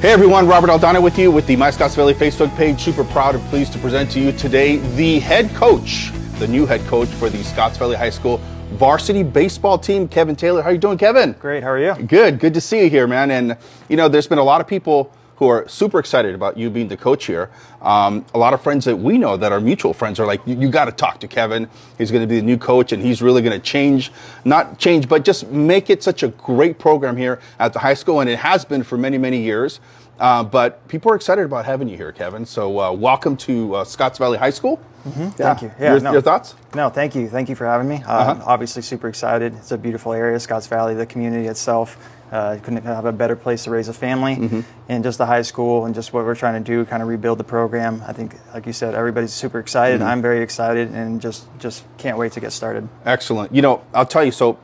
Hey everyone, Robert Aldana with you with the My Scotts Valley Facebook page. Super proud and pleased to present to you today the head coach, the new head coach for the Scotts Valley High School varsity baseball team, Kevin Taylor. How are you doing, Kevin? Great, how are you? Good to see you here, man. And you know, there's been a lot of people who are super excited about you being the coach here. A lot of friends that we know that are mutual friends are like, you got to talk to Kevin. He's going to be the new coach and he's really going to not change, but just make it such a great program here at the high school. And it has been for many, many years. But people are excited about having you here, Kevin. So welcome to Scotts Valley High School. Mm-hmm. Thank you. Yeah, your thoughts? No, thank you. Thank you for having me. Obviously super excited. It's a beautiful area, Scotts Valley, the community itself. Couldn't have a better place to raise a family, and just the high school and just what we're trying to do, kind of rebuild the program. I think, like you said, everybody's super excited. I'm very excited and just can't wait to get started. Excellent. You know, I'll tell you, so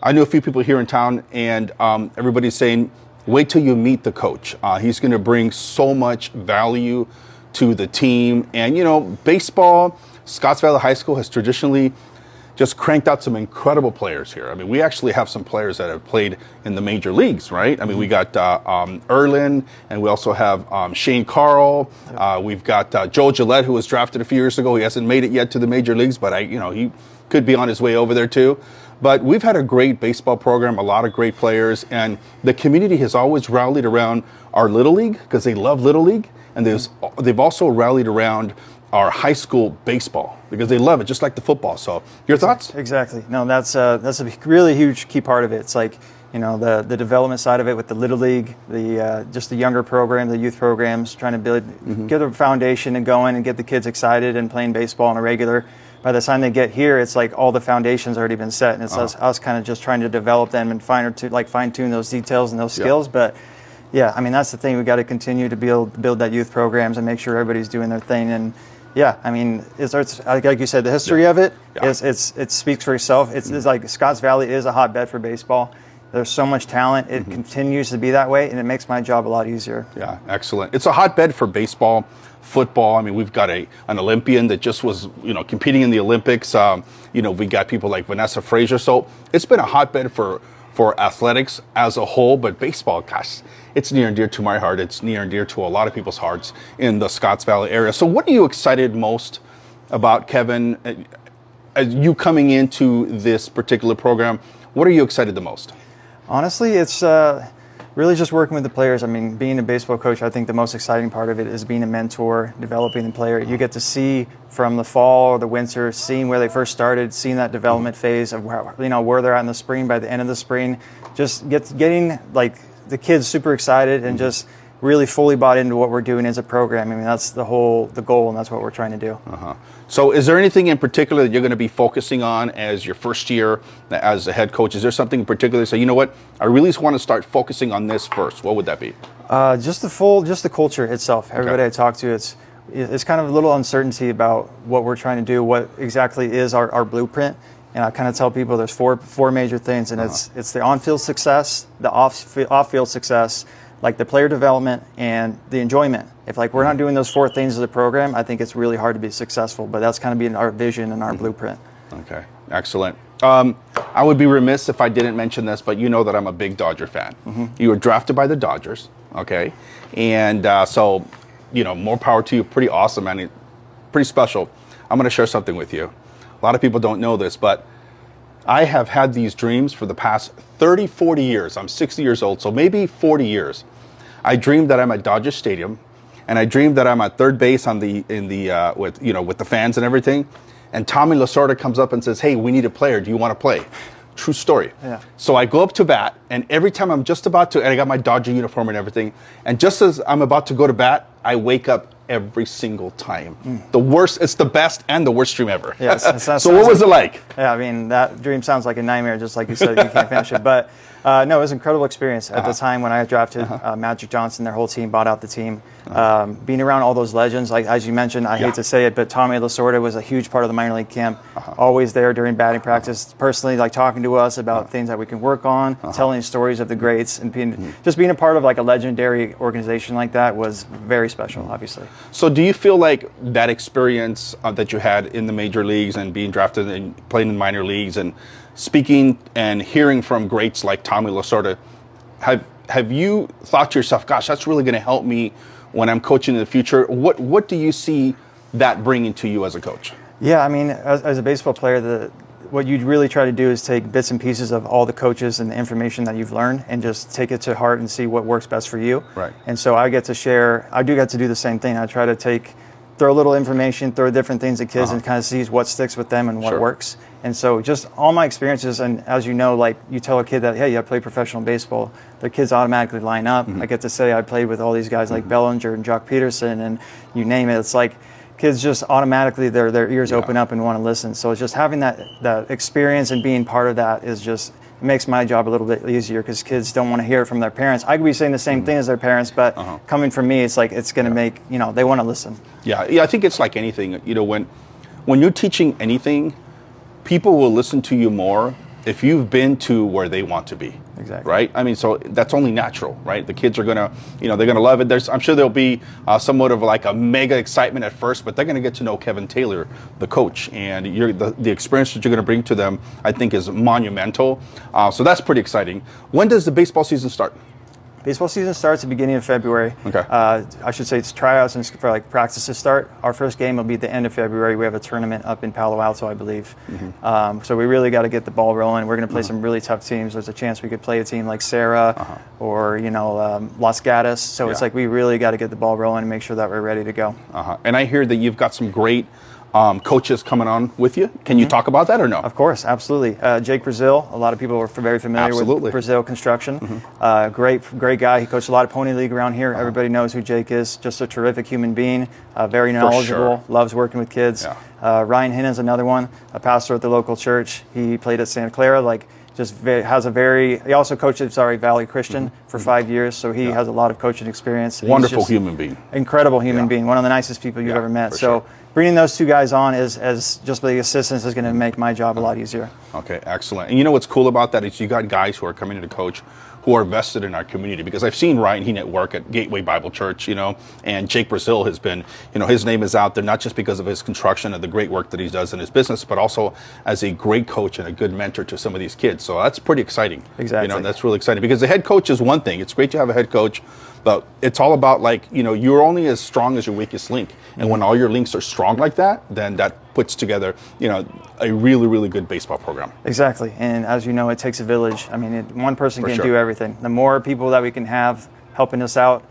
I knew a few people here in town and everybody's saying, wait till you meet the coach. He's going to bring so much value to the team. And, you know, baseball, Scotts Valley High School has traditionally just cranked out some incredible players here. I mean, we actually have some players that have played in the major leagues, right? I mean, we got Erlin, and we also have Shane Carl. We've got Joe Gillette, who was drafted a few years ago. He hasn't made it yet to the major leagues, but he could be on his way over there too. But we've had a great baseball program, a lot of great players, and the community has always rallied around our Little League because they love Little League, and they've also rallied around our high school baseball because they love it, just like the football. So, your thoughts? Exactly. No, that's a really huge key part of it. It's like, you know, the development side of it with the Little League, just the younger program, the youth programs, trying to get a foundation and going and get the kids excited and playing baseball on a regular. By the time they get here, it's like all the foundation's already been set, and it's us kind of just trying to develop them and fine-tune those details and those skills. But yeah, I mean, that's the thing. We've got to continue to build that youth programs and make sure everybody's doing their thing. And yeah, I mean, it's like you said, the history of it, it speaks for itself. It's like Scotts Valley is a hotbed for baseball. There's so much talent. It continues to be that way, and it makes my job a lot easier. Yeah, excellent. It's a hotbed for baseball, football. I mean, we've got an Olympian that just was, competing in the Olympics. We got people like Vanessa Frazier. So it's been a hotbed for athletics as a whole, but baseball, gosh, it's near and dear to my heart. It's near and dear to a lot of people's hearts in the Scotts Valley area. So what are you excited most about, Kevin, as you coming into this particular program? What are you excited the most? Honestly, it's really just working with the players. I mean, being a baseball coach, I think the most exciting part of it is being a mentor, developing the player. You get to see from the fall or the winter, seeing where they first started, seeing that development phase of where they're at in the spring, by the end of the spring, just getting like the kids super excited and just really fully bought into what we're doing as a program. I mean, that's the goal, and that's what we're trying to do. So is there anything in particular that you're going to be focusing on as your first year as a head coach? Is there something in particular, so you know what, I really want to start focusing on this first? What would that be? Just the culture itself. Everybody I talk to, it's kind of a little uncertainty about what we're trying to do, what exactly is our blueprint. And I kind of tell people there's four major things, and it's the on-field success, the off-field success, like the player development and the enjoyment. If we're not doing those four things as a program, I think it's really hard to be successful. But that's kind of being our vision and our blueprint. Okay, excellent. I would be remiss if I didn't mention this, but you know that I'm a big Dodger fan. You were drafted by the Dodgers, okay? And so, more power to you. Pretty awesome, man. Pretty special. I'm going to share something with you. A lot of people don't know this, but I have had these dreams for the past 30, 40 years. I'm 60 years old, so maybe 40 years. I dreamed that I'm at Dodger Stadium, and I dreamed that I'm at third base with the fans and everything. And Tommy Lasorda comes up and says, "Hey, we need a player. Do you want to play?" True story. Yeah. So I go up to bat, and every time I'm just about to, and I got my Dodger uniform and everything, and just as I'm about to go to bat, I wake up every single time. The worst, it's the best and the worst dream ever. Yes. So what was it like? Yeah, I mean, that dream sounds like a nightmare, just like you said, you can't finish it. But no, it was an incredible experience. At the time when I drafted Magic Johnson, their whole team bought out the team. Being around all those legends, like as you mentioned, I hate to say it, but Tommy Lasorda was a huge part of the minor league camp, always there during batting practice, personally talking to us about things that we can work on, telling stories of the greats, and being a part of a legendary organization like that was very special, obviously. So do you feel like that experience that you had in the major leagues and being drafted and playing in minor leagues and speaking and hearing from greats like Tommy Lasorda, have you thought to yourself, gosh, that's really going to help me when I'm coaching in the future? What do you see that bringing to you as a coach? Yeah, I mean, as a baseball player, what you'd really try to do is take bits and pieces of all the coaches and the information that you've learned and just take it to heart and see what works best for you. Right. And so I do get to do the same thing. I try to throw a little information, throw different things at kids and kind of see what sticks with them and what works. And so just all my experiences, and as you know, like you tell a kid that, hey, I play professional baseball, their kids automatically line up. I get to say I played with all these guys like Bellinger and Jock Peterson and you name it. It's like kids just automatically, their ears open up and want to listen. So it's just having that experience and being part of that is just, it makes my job a little bit easier because kids don't want to hear it from their parents. I could be saying the same thing as their parents, but coming from me, it's like, it's going to make, they want to listen. Yeah, I think it's like anything. When you're teaching anything, people will listen to you more if you've been to where they want to be. Exactly. Right? I mean, so that's only natural, right? The kids are going to, they're going to love it. I'm sure there'll be somewhat of like a mega excitement at first, but they're going to get to know Kevin Taylor, the coach, and the experience that you're going to bring to them, I think, is monumental. So that's pretty exciting. When does the baseball season start? Baseball season starts at the beginning of February. Okay. I should say it's tryouts and for like practices start. Our first game will be at the end of February. We have a tournament up in Palo Alto, I believe. So we really got to get the ball rolling. We're going to play some really tough teams. There's a chance we could play a team like Serra or Los Gatos. So it's like we really got to get the ball rolling and make sure that we're ready to go. And I hear that you've got some great coaches coming on with you. Can you talk about that or no? Of course, absolutely. Jake Brazil, a lot of people are very familiar with Brazil Construction. Great guy. He coached a lot of Pony League around here. Everybody knows who Jake is. Just a terrific human being, very knowledgeable, loves working with kids. Ryan Hinna is another one, a pastor at the local church. He played at Santa Clara, he also coached at Valley Christian for 5 years, so he has a lot of coaching experience. Wonderful human being. Incredible human being, one of the nicest people you've ever met. So bringing those two guys on as just the assistants is going to make my job a lot easier. Okay, excellent. And you know what's cool about that is you got guys who are coming in to coach who are vested in our community, because I've seen Ryan Hinna at work at Gateway Bible Church, and Jake Brazil has been, his name is out there, not just because of his construction and the great work that he does in his business, but also as a great coach and a good mentor to some of these kids. So that's pretty exciting. Exactly. That's really exciting because the head coach is one thing. It's great to have a head coach, but it's all about you're only as strong as your weakest link. And when all your links are strong like that, then that puts together, a really, really good baseball program. Exactly. And as you know, it takes a village. I mean, one person can't do everything. The more people that we can have helping us out,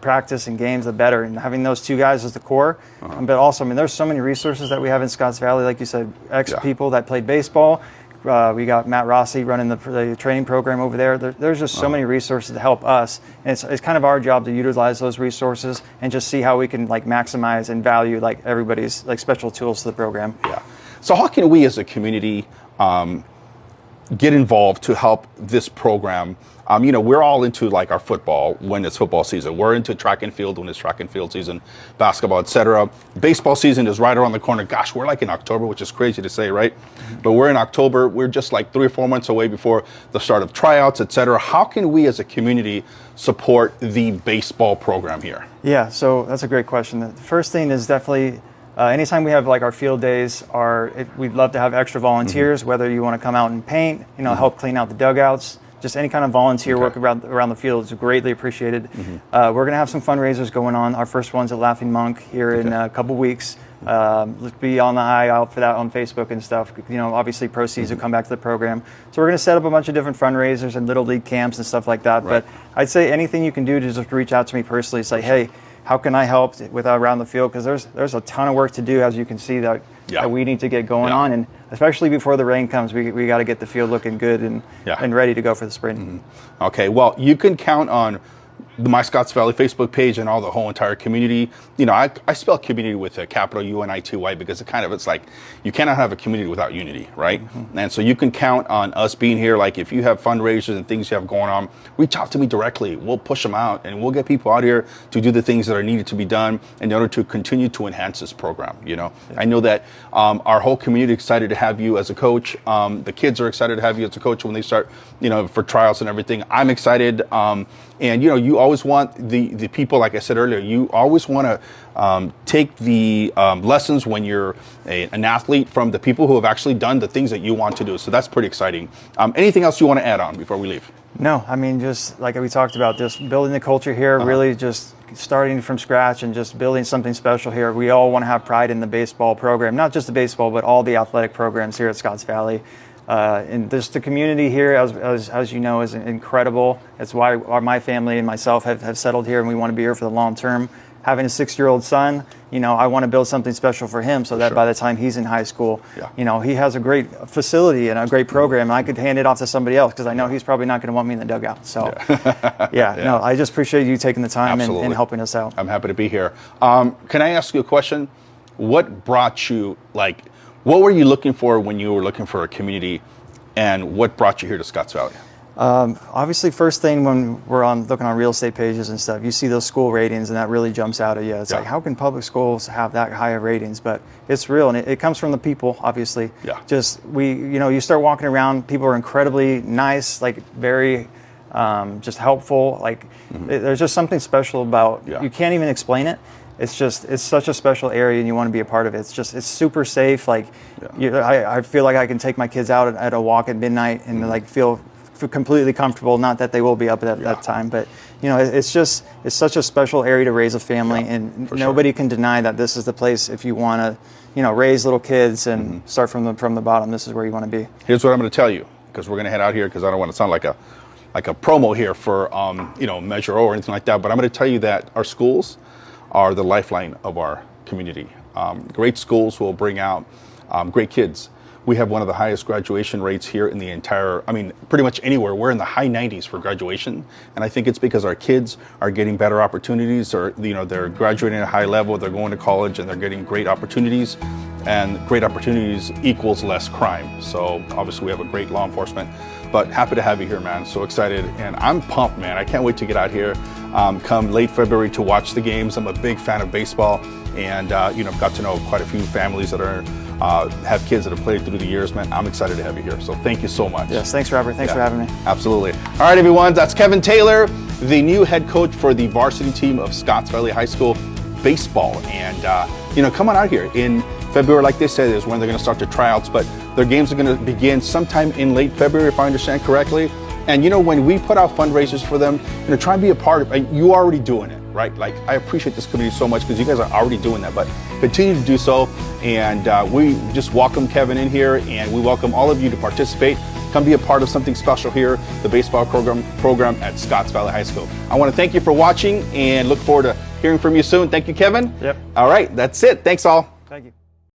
practice and games, the better. And having those two guys as the core. But also, there's so many resources that we have in Scotts Valley. Like you said, people that played baseball. We got Matt Rossi running the training program over there. There's just so many resources to help us. And it's kind of our job to utilize those resources and just see how we can maximize and value everybody's special tools to the program. Yeah. So how can we as a community get involved to help this program? We're all into our football when it's football season. We're into track and field when it's track and field season, basketball, etc. Baseball season is right around the corner. Gosh, we're in October, which is crazy to say, right? But we're in October. We're just 3 or 4 months away before the start of tryouts, etc. How can we as a community support the baseball program here? Yeah, so that's a great question. The first thing is definitely anytime we have our field days, we'd love to have extra volunteers, whether you want to come out and paint, help clean out the dugouts. Just any kind of volunteer work around the field is greatly appreciated. We're going to have some fundraisers going on. Our first one's at Laughing Monk here in a couple weeks. Let's be on the eye out for that on Facebook and stuff. Obviously proceeds will come back to the program. So we're going to set up a bunch of different fundraisers and little league camps and stuff like that. Right. But I'd say anything you can do to just reach out to me personally, say, hey, how can I help with around the field? Because there's a ton of work to do, as you can see, that we need to get going on. And especially before the rain comes, we got to get the field looking good and ready to go for the spring. Okay, well, you can count on the My Scotts Valley Facebook page and all the whole entire community. I spell community with a capital UNITY because it's like you cannot have a community without unity, right? And so you can count on us being here. If you have fundraisers and things you have going on, reach out to me directly. We'll push them out and we'll get people out here to do the things that are needed to be done in order to continue to enhance this program. I know that our whole community is excited to have you as a coach. The kids are excited to have you as a coach when they start, for trials and everything. I'm excited. And you always want the people, like I said earlier, you always want to take the lessons when you're an athlete from the people who have actually done the things that you want to do. So that's pretty exciting. Anything else you want to add on before we leave? No, I mean, just like we talked about, just building the culture here, really just starting from scratch and just building something special here. We all want to have pride in the baseball program, not just the baseball, but all the athletic programs here at Scotts Valley. And just the community here, as you know, is incredible. It's why my family and myself have settled here, and we want to be here for the long term. Having a 6-year-old son, you know, I want to build something special for him so that by the time he's in high school, you know, he has a great facility and a great program, and I could hand it off to somebody else because I know he's probably not going to want me in the dugout. So, no, I just appreciate you taking the time and helping us out. I'm happy to be here. Can I ask you a question? What brought you, like, what were you looking for when you were looking for a community, and what brought you here to Scotts Valley? Obviously, first thing when we're looking on real estate pages and stuff, you see those school ratings, and that really jumps out at you. It's like, how can public schools have that high of ratings? But it's real, and it comes from the people, obviously. Just you start walking around, people are incredibly nice, like very just helpful. Like there's just something special about. You can't even explain it. It's such a special area, and you want to be a part of it. It's super safe. Like I feel like I can take my kids out at a walk at midnight and like feel completely comfortable. Not that they will be up at that time, but you know, it's such a special area to raise a family, and nobody can deny that this is the place if you want to, you know, raise little kids and start from the bottom. This is where you want to be. Here's what I'm going to tell you, because we're going to head out here, because I don't want to sound like a promo here for you know, Measure O or anything like that. But I'm going to tell you that our schools are the lifeline of our community. Great schools will bring out great kids. We have one of the highest graduation rates here in the entire, I mean, pretty much anywhere. We're in the high 90s for graduation. And I think it's because our kids are getting better opportunities, or, you know, they're graduating at a high level, they're going to college, and they're getting great opportunities. And great opportunities equals less crime. So obviously we have a great law enforcement. But happy to have you here, man. So excited. And I'm pumped, man. I can't wait to get out here come late February to watch the games. I'm a big fan of baseball. And, you know, I've got to know quite a few families that are have kids that have played through the years, man. I'm excited to have you here. So thank you so much. Yes, thanks, Robert. Thanks for having me. Absolutely. All right, everyone. That's Kevin Taylor, the new head coach for the varsity team of Scotts Valley High School baseball. And, you know, come on out here in February, like they said, is when they're going to start the tryouts. But their games are going to begin sometime in late February, if I understand correctly. And, you know, when we put out fundraisers for them, you know, try and be a part of it. You're already doing it, right? Like, I appreciate this community so much because you guys are already doing that, but continue to do so. And we just welcome Kevin in here, and we welcome all of you to participate. Come be a part of something special here, the baseball program at Scotts Valley High School. I want to thank you for watching and look forward to hearing from you soon. Thank you, Kevin. Yep. All right, that's it. Thanks all. Thank you.